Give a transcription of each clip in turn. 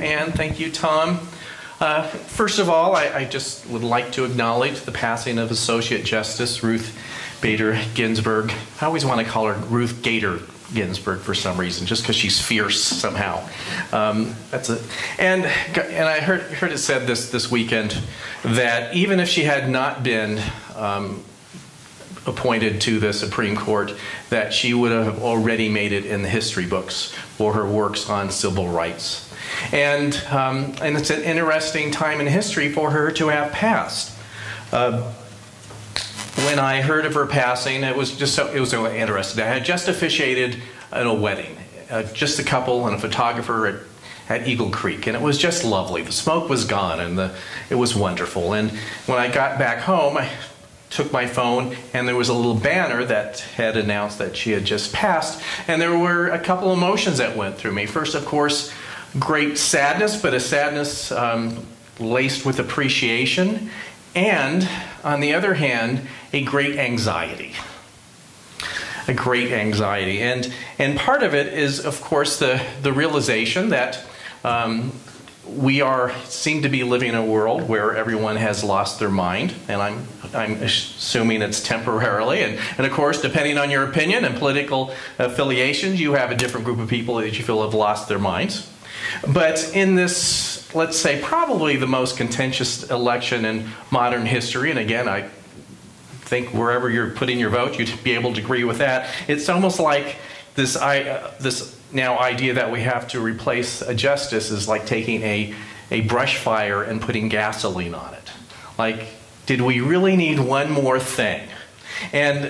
Ann. Thank you, Tom. First of all, I just would like to acknowledge the passing of Associate Justice Ruth Bader Ginsburg. I always want to call her Ruth Gator Ginsburg for some reason, just because she's fierce somehow. That's it. And I heard it said this weekend that even if she had not been appointed to the Supreme Court, that she would have already made it in the history books for her works on civil rights. And it's an interesting time in history for her to have passed. When I heard of her passing, it was so interesting. I had just officiated at a wedding, just a couple and a photographer at Eagle Creek, and it was just lovely. The smoke was gone, and it was wonderful. And when I got back home, I took my phone, and there was a little banner that had announced that she had just passed, and there were a couple emotions that went through me. First, of course, great sadness, but a sadness laced with appreciation, and on the other hand, a great anxiety. A great anxiety. And part of it is, of course, the realization that we seem to be living in a world where everyone has lost their mind, and I'm assuming it's temporarily. And of course, depending on your opinion and political affiliations, you have a different group of people that you feel have lost their minds. But in this, let's say, probably the most contentious election in modern history, and again, I think wherever you're putting your vote, you'd be able to agree with that. It's almost like this now idea that we have to replace a justice is like taking a brush fire and putting gasoline on it. Like, did we really need one more thing? And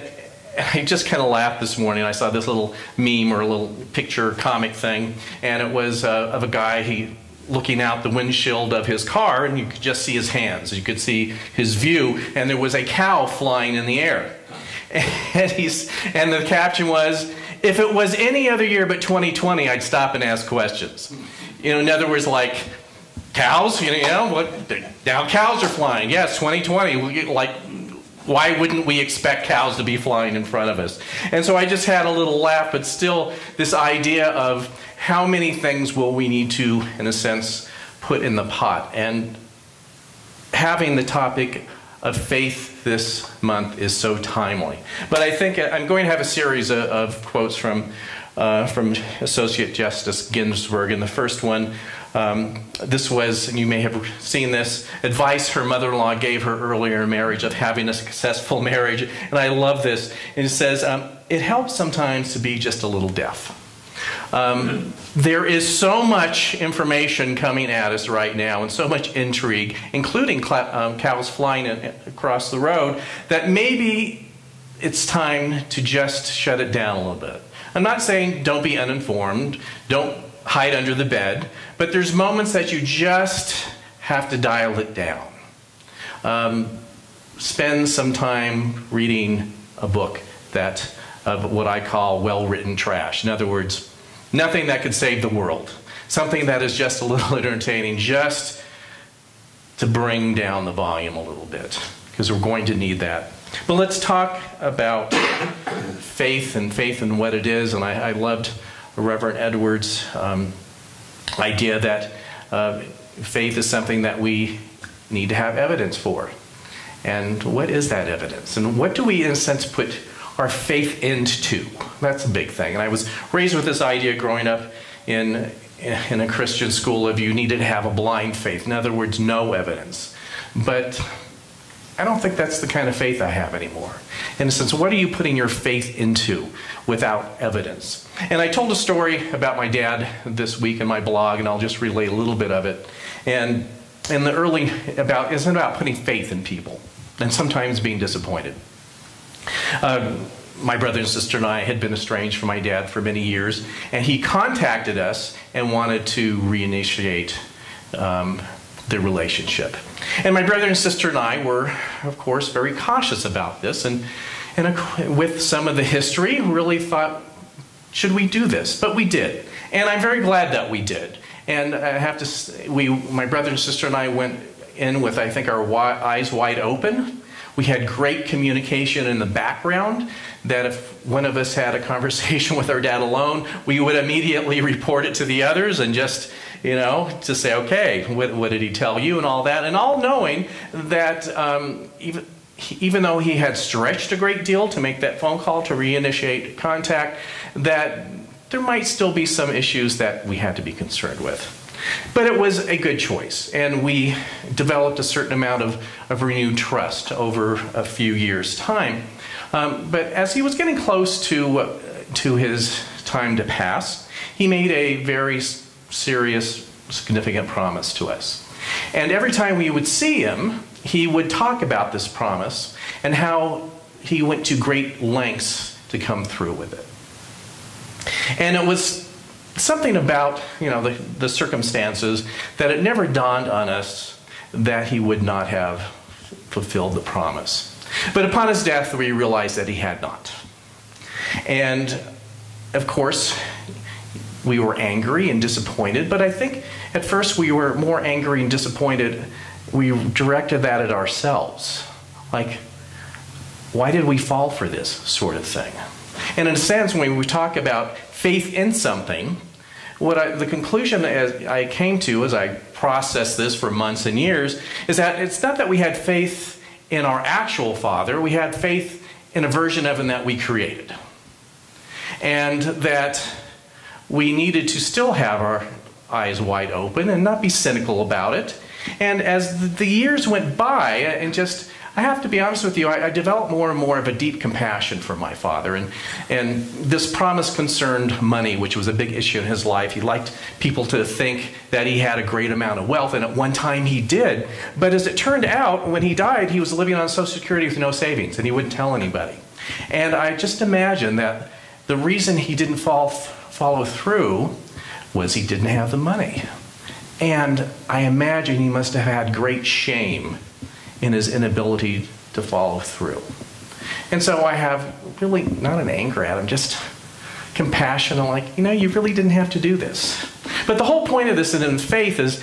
I just kind of laughed this morning. I saw this little meme or a little picture comic thing, and it was of a guy looking out the windshield of his car, and you could just see his hands. You could see his view, and there was a cow flying in the air. And the caption was, "If it was any other year but 2020, I'd stop and ask questions." You know, in other words, like, cows, now cows are flying. Yes, 2020, why wouldn't we expect cows to be flying in front of us? And so I just had a little laugh, but still this idea of how many things will we need to, in a sense, put in the pot. And having the topic of faith this month is so timely. But I think I'm going to have a series of quotes from Associate Justice Ginsburg. And the first one, this was, and you may have seen this, advice her mother-in-law gave her earlier in marriage of having a successful marriage. And I love this. And it says, it helps sometimes to be just a little deaf. There is so much information coming at us right now and so much intrigue, including cows flying across the road, that maybe it's time to just shut it down a little bit. I'm not saying don't be uninformed, don't hide under the bed, but there's moments that you just have to dial it down. Spend some time reading a book of what I call well-written trash. In other words, nothing that could save the world. Something that is just a little entertaining, just to bring down the volume a little bit, because we're going to need that. But let's talk about faith and what it is. And I loved Reverend Edwards' idea that faith is something that we need to have evidence for. And what is that evidence? And what do we, in a sense, put our faith into? That's a big thing. And I was raised with this idea growing up in a Christian school of you needed to have a blind faith. In other words, no evidence. But I don't think that's the kind of faith I have anymore. In a sense, what are you putting your faith into without evidence? And I told a story about my dad this week in my blog, and I'll just relay a little bit of it. And in the early, it's about putting faith in people and sometimes being disappointed. My brother and sister and I had been estranged from my dad for many years, and he contacted us and wanted to reinitiate the relationship. And my brother and sister and I were, of course, very cautious about this, and with some of the history, really thought, should we do this? But we did, and I'm very glad that we did. And I have to say, my brother and sister and I went in with, I think, our eyes wide open. We had great communication in the background, that if one of us had a conversation with our dad alone, we would immediately report it to the others and just to say, okay, what did he tell you and all that, and all knowing that even though he had stretched a great deal to make that phone call to reinitiate contact, that there might still be some issues that we had to be concerned with. But it was a good choice, and we developed a certain amount of renewed trust over a few years' time. But as he was getting close to his time to pass, he made a very serious, significant promise to us. And every time we would see him, he would talk about this promise and how he went to great lengths to come through with it. And it was something about the circumstances that it never dawned on us that he would not have fulfilled the promise. But upon his death, we realized that he had not. And of course, we were angry and disappointed, but I think at first we were more angry and disappointed. We directed that at ourselves. Like, why did we fall for this sort of thing? And in a sense, when we talk about faith in something, the conclusion I came to as I processed this for months and years is that it's not that we had faith in our actual Father, we had faith in a version of him that we created. And that we needed to still have our eyes wide open and not be cynical about it. And as the years went by, and I have to be honest with you, I developed more and more of a deep compassion for my father. And this promise concerned money, which was a big issue in his life. He liked people to think that he had a great amount of wealth, and at one time he did. But as it turned out, when he died, he was living on Social Security with no savings, and he wouldn't tell anybody. And I just imagine that the reason he didn't follow through was he didn't have the money. And I imagine he must have had great shame in his inability to follow through. And so I have really not an anger at him, just compassion. I'm like, you really didn't have to do this. But the whole point of this in faith is,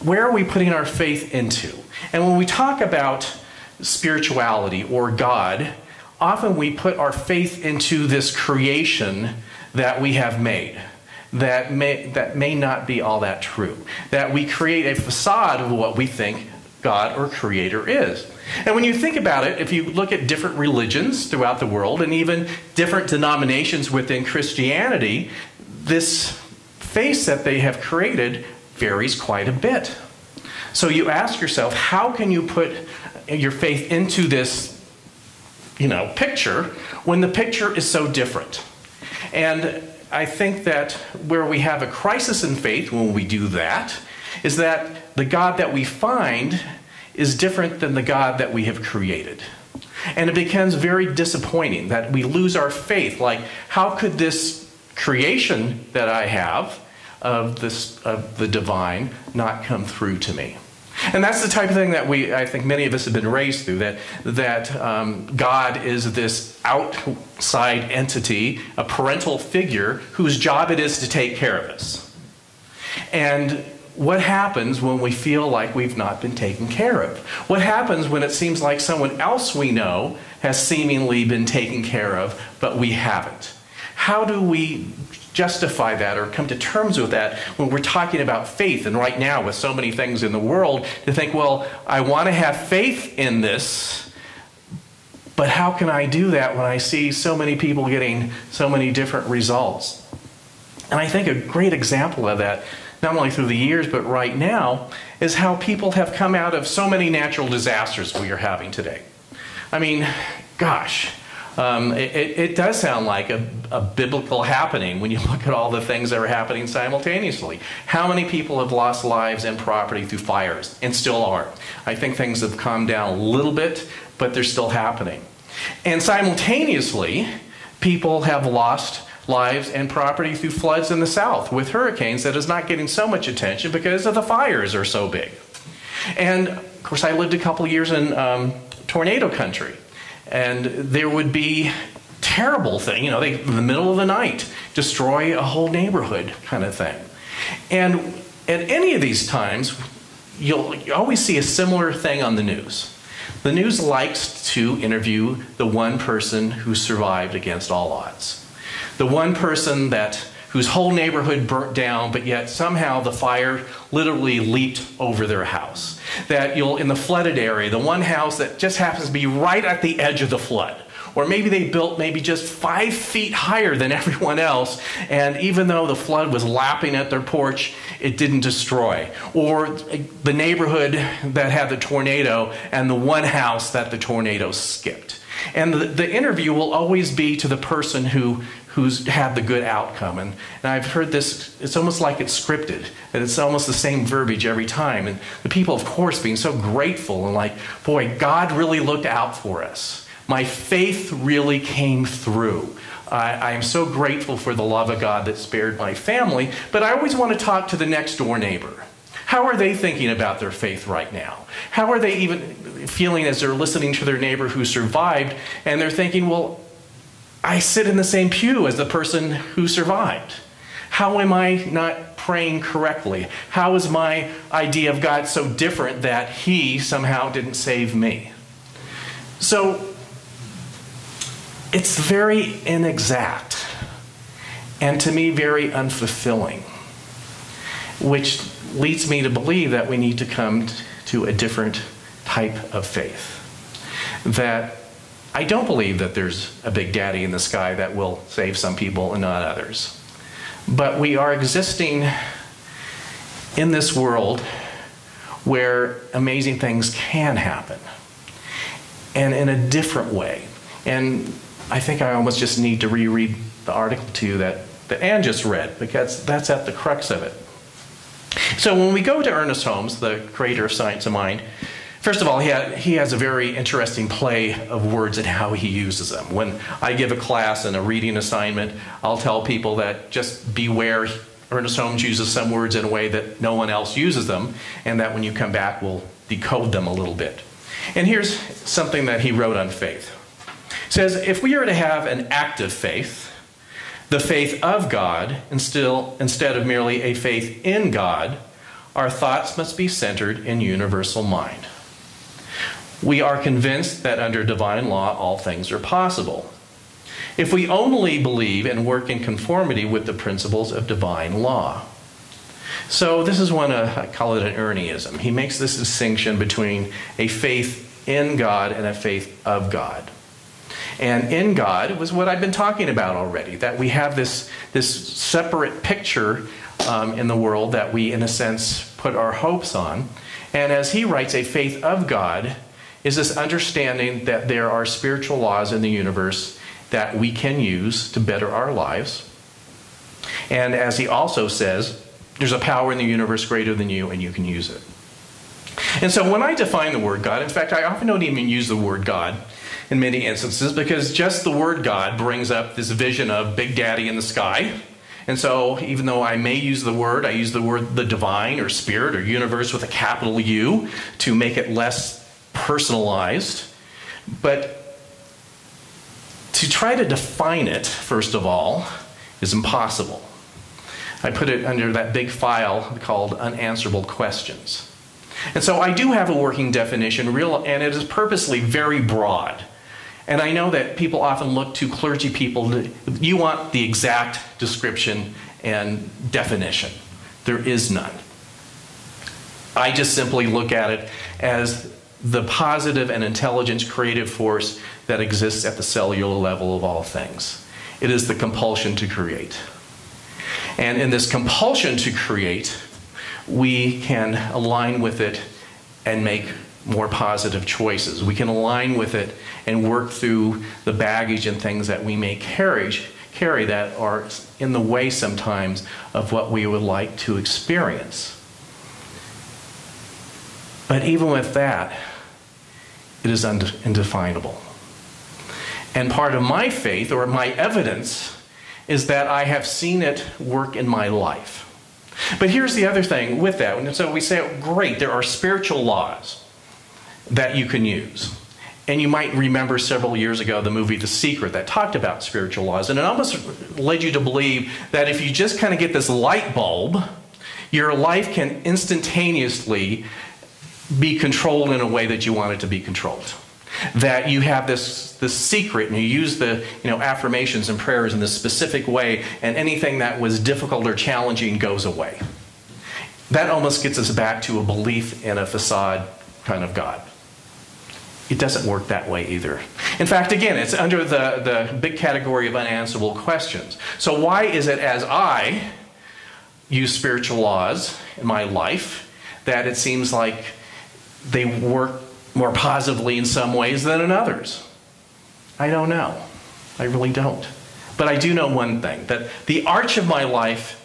where are we putting our faith into? And when we talk about spirituality or God, often we put our faith into this creation that we have made. That may not be all that true. That we create a facade of what we think God or Creator is. And when you think about it, if you look at different religions throughout the world and even different denominations within Christianity, this face that they have created varies quite a bit. So you ask yourself, how can you put your faith into this, picture when the picture is so different? And I think that where we have a crisis in faith when we do that is that the God that we find is different than the God that we have created. And it becomes very disappointing that we lose our faith. Like, how could this creation that I have of the divine not come through to me? And that's the type of thing that I think many of us have been raised through, that God is this outside entity, a parental figure whose job it is to take care of us. And what happens when we feel like we've not been taken care of? What happens when it seems like someone else we know has seemingly been taken care of, but we haven't? How do we justify that or come to terms with that when we're talking about faith? And right now, with so many things in the world, to think, well, I want to have faith in this, but how can I do that when I see so many people getting so many different results? And I think a great example of that, not only through the years, but right now, is how people have come out of so many natural disasters we are having today. I mean, gosh, it does sound like a biblical happening when you look at all the things that are happening simultaneously. How many people have lost lives and property through fires, and still are? I think things have calmed down a little bit, but they're still happening. And simultaneously, people have lost lives and property through floods in the south with hurricanes that is not getting so much attention because of the fires are so big. And of course, I lived a couple of years in tornado country, and there would be terrible thing, they in the middle of the night destroy a whole neighborhood kind of thing. And at any of these times, you always see a similar thing on the news. The news likes to interview the one person who survived against all odds. The one person whose whole neighborhood burnt down, but yet somehow the fire literally leaped over their house. That in the flooded area, the one house that just happens to be right at the edge of the flood. Or maybe they built maybe just 5 feet higher than everyone else, and even though the flood was lapping at their porch, it didn't destroy. Or the neighborhood that had the tornado and the one house that the tornado skipped. And the interview will always be to the person who's had the good outcome. And I've heard this, it's almost like it's scripted, that it's almost the same verbiage every time. And the people, of course, being so grateful and like, boy, God really looked out for us. My faith really came through. I am so grateful for the love of God that spared my family, but I always want to talk to the next door neighbor. How are they thinking about their faith right now? How are they even feeling as they're listening to their neighbor who survived, and they're thinking, well, I sit in the same pew as the person who survived. How am I not praying correctly? How is my idea of God so different that he somehow didn't save me? So it's very inexact, and to me very unfulfilling, which leads me to believe that we need to come to a different type of faith. That I don't believe that there's a big daddy in the sky that will save some people and not others. But we are existing in this world where amazing things can happen, and in a different way. And I think I almost just need to reread the article to you that Ann just read, because that's at the crux of it. So when we go to Ernest Holmes, the creator of Science of Mind, first of all, he has a very interesting play of words and how he uses them. When I give a class and a reading assignment, I'll tell people that just beware, Ernest Holmes uses some words in a way that no one else uses them, and that when you come back, we'll decode them a little bit. And here's something that he wrote on faith. It says, if we are to have an active faith, the faith of God, instead of merely a faith in God, our thoughts must be centered in universal mind. We are convinced that under divine law, all things are possible. If we only believe and work in conformity with the principles of divine law. So this is I call it an Ernieism. He makes this distinction between a faith in God and a faith of God. And in God was what I've been talking about already, that we have this separate picture in the world that we, in a sense, put our hopes on. And as he writes, a faith of God is this understanding that there are spiritual laws in the universe that we can use to better our lives. And as he also says, there's a power in the universe greater than you, and you can use it. And so when I define the word God, in fact, I often don't even use the word God in many instances, because just the word God brings up this vision of Big Daddy in the sky. And so even though I may use the word, I use the word the divine or spirit or universe with a capital U to make it less personalized. But to try to define it, first of all, is impossible. I put it under that big file called unanswerable questions. And so I do have a working definition, and it is purposely very broad. And I know that people often look to clergy people, you want the exact description and definition. There is none. I just simply look at it as the positive and intelligent creative force that exists at the cellular level of all things. It is the compulsion to create. And in this compulsion to create, we can align with it and make more positive choices. We can align with it and work through the baggage and things that we may carry that are in the way sometimes of what we would like to experience. But even with that, it is indefinable. And part of my faith, or my evidence, is that I have seen it work in my life. But here's the other thing with that. And so we say, great, there are spiritual laws that you can use. And you might remember several years ago the movie The Secret that talked about spiritual laws. And it almost led you to believe that if you just kind of get this light bulb, your life can instantaneously be controlled in a way that you want it to be controlled. that you have this secret and you use the affirmations and prayers in this specific way, and anything that was difficult or challenging goes away. That almost gets us back to a belief in a facade kind of God. It doesn't work that way either. In fact, again, it's under the big category of unanswerable questions. So why is it as I use spiritual laws in my life that it seems like they work more positively in some ways than in others? I don't know. I really don't. But I do know one thing, that the arch of my life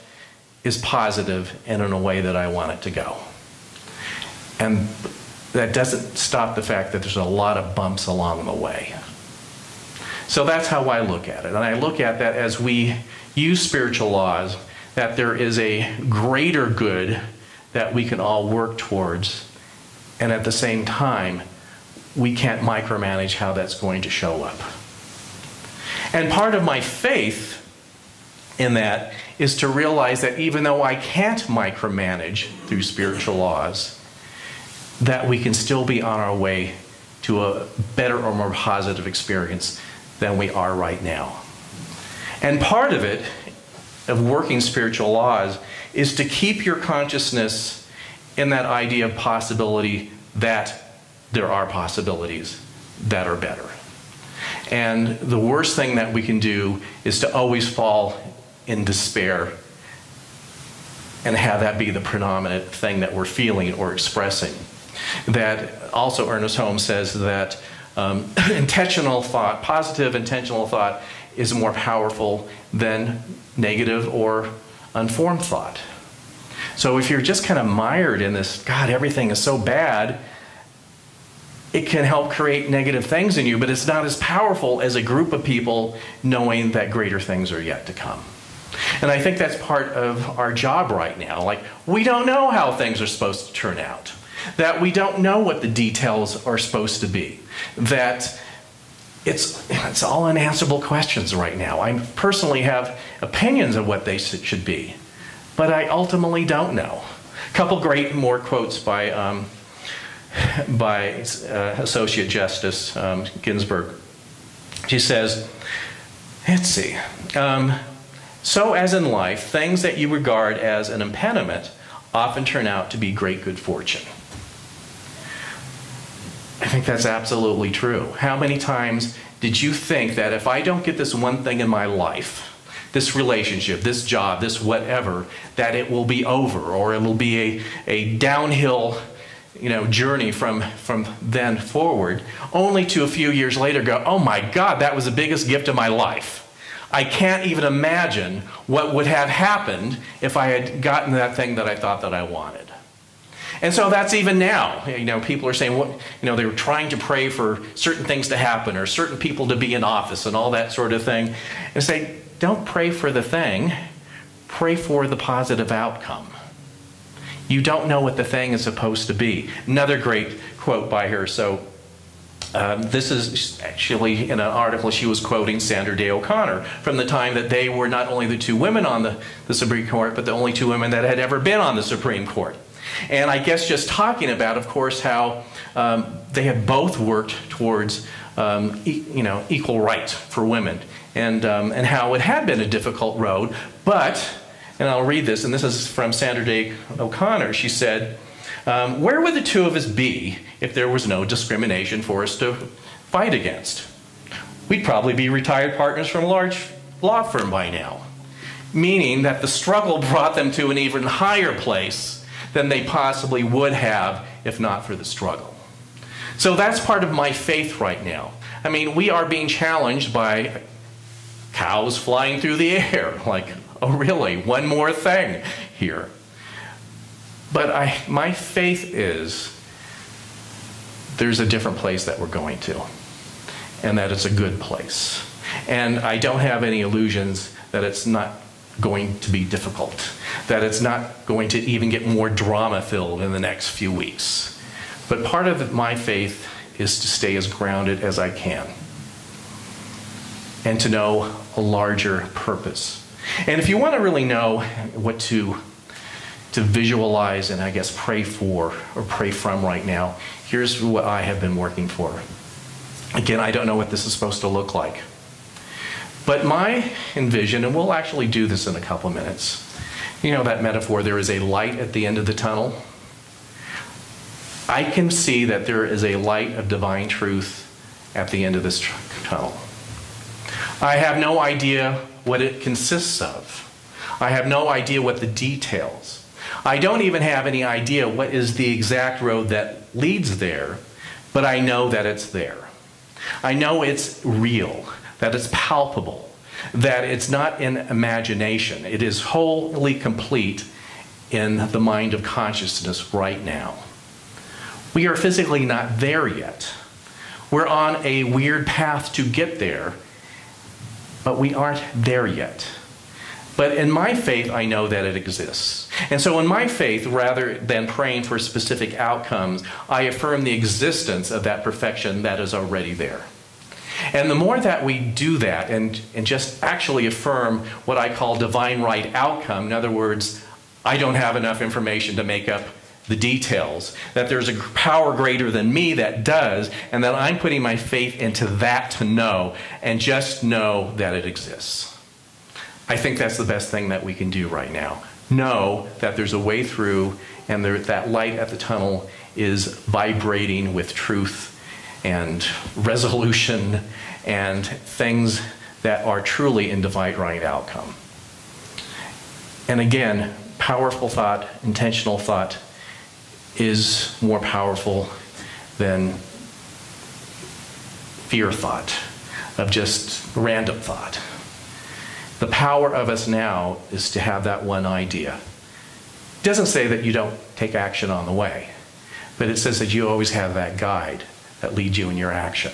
is positive and in a way that I want it to go. And that doesn't stop the fact that there's a lot of bumps along the way. So that's how I look at it. And I look at that as we use spiritual laws, that there is a greater good that we can all work towards. And at the same time, we can't micromanage how that's going to show up. And part of my faith in that is to realize that even though I can't micromanage through spiritual laws, that we can still be on our way to a better or more positive experience than we are right now. And part of it, of working spiritual laws, is to keep your consciousness in that idea of possibility, that there are possibilities that are better. And the worst thing that we can do is to always fall in despair and have that be the predominant thing that we're feeling or expressing. That also Ernest Holmes says that intentional thought, positive intentional thought, is more powerful than negative or unformed thought. So if you're just kind of mired in this, God, everything is so bad, it can help create negative things in you, but it's not as powerful as a group of people knowing that greater things are yet to come. And I think that's part of our job right now. Like, we don't know how things are supposed to turn out. That we don't know what the details are supposed to be. That it's all unanswerable questions right now. I personally have opinions of what they should be, but I ultimately don't know. A couple great more quotes by Associate Justice Ginsburg. She says, let's see, so as in life, things that you regard as an impediment often turn out to be great good fortune. I think that's absolutely true. How many times did you think that if I don't get this one thing in my life, this relationship, this job, this whatever, that it will be over, or it will be a downhill journey from then forward, only to a few years later go, oh my God, that was the biggest gift of my life. I can't even imagine what would have happened if I had gotten that thing that I thought that I wanted. And so that's even now. People are saying, they were trying to pray for certain things to happen or certain people to be in office and all that sort of thing. And say, don't pray for the thing, pray for the positive outcome. You don't know what the thing is supposed to be. Another great quote by her. So this is actually in an article she was quoting Sandra Day O'Connor from the time that they were not only the two women on the Supreme Court, but the only two women that had ever been on the Supreme Court. And I guess just talking about, of course, how they had both worked towards equal rights for women, and how it had been a difficult road. But, and I'll read this, and this is from Sandra Day O'Connor. She said, where would the two of us be if there was no discrimination for us to fight against? We'd probably be retired partners from a large law firm by now. Meaning that the struggle brought them to an even higher place than they possibly would have if not for the struggle. So that's part of my faith right now. I mean, we are being challenged by cows flying through the air. Like, oh really, one more thing here. But my faith is there's a different place that we're going to, and that it's a good place. And I don't have any illusions that it's not going to be difficult, that it's not going to even get more drama-filled in the next few weeks. But part of my faith is to stay as grounded as I can and to know a larger purpose. And if you want to really know what to visualize and I guess pray for or pray from right now, here's what I have been working for. Again, I don't know what this is supposed to look like. But my envision, and we'll actually do this in a couple minutes, you know that metaphor, there is a light at the end of the tunnel. I can see that there is a light of divine truth at the end of this tunnel. I have no idea what it consists of. I have no idea what the details. I don't even have any idea what is the exact road that leads there, but I know that it's there. I know it's real, that it's palpable, that it's not in imagination. It is wholly complete in the mind of consciousness right now. We are physically not there yet. We're on a weird path to get there, but we aren't there yet. But in my faith, I know that it exists. And so in my faith, rather than praying for specific outcomes, I affirm the existence of that perfection that is already there. And the more that we do that and just actually affirm what I call divine right outcome, in other words, I don't have enough information to make up the details, that there's a power greater than me that does, and that I'm putting my faith into that to know, and just know that it exists. I think that's the best thing that we can do right now. Know that there's a way through, and that light at the tunnel is vibrating with truth and resolution and things that are truly in divine right outcome. And again, powerful thought, intentional thought, is more powerful than fear thought, of just random thought. The power of us now is to have that one idea. It doesn't say that you don't take action on the way, but it says that you always have that guide that leads you in your action.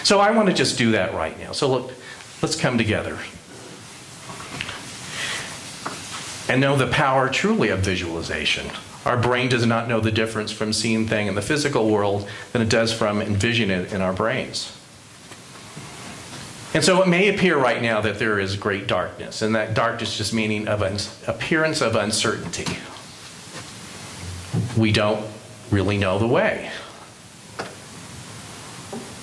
So I want to just do that right now. So look, let's come together and know the power truly of visualization. Our brain does not know the difference from seeing things in the physical world than it does from envisioning it in our brains. And so it may appear right now that there is great darkness, and that darkness just meaning of an appearance of uncertainty. We don't really know the way.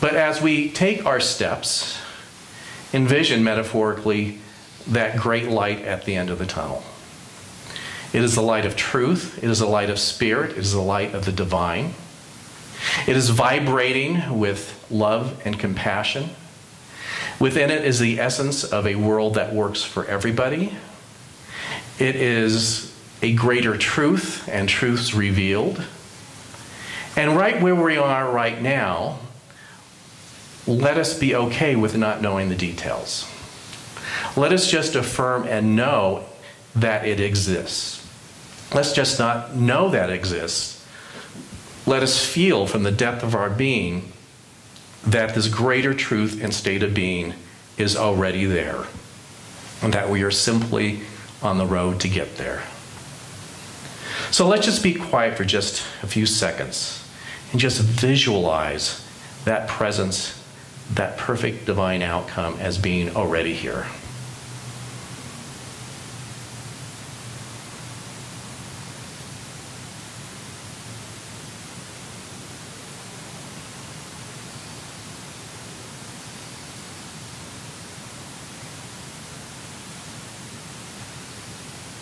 But as we take our steps, envision metaphorically that great light at the end of the tunnel. It is the light of truth. It is the light of spirit. It is the light of the divine. It is vibrating with love and compassion. Within it is the essence of a world that works for everybody. It is a greater truth and truths revealed. And right where we are right now, let us be okay with not knowing the details. Let us just affirm and know that it exists. Let's just not know that it exists. Let us feel from the depth of our being that this greater truth and state of being is already there, and that we are simply on the road to get there. So let's just be quiet for just a few seconds and just visualize that presence, that perfect divine outcome as being already here.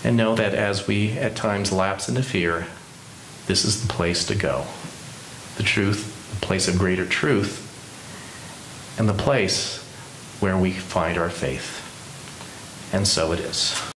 And know that as we at times lapse into fear, this is the place to go. The truth, the place of greater truth, and the place where we find our faith. And so it is.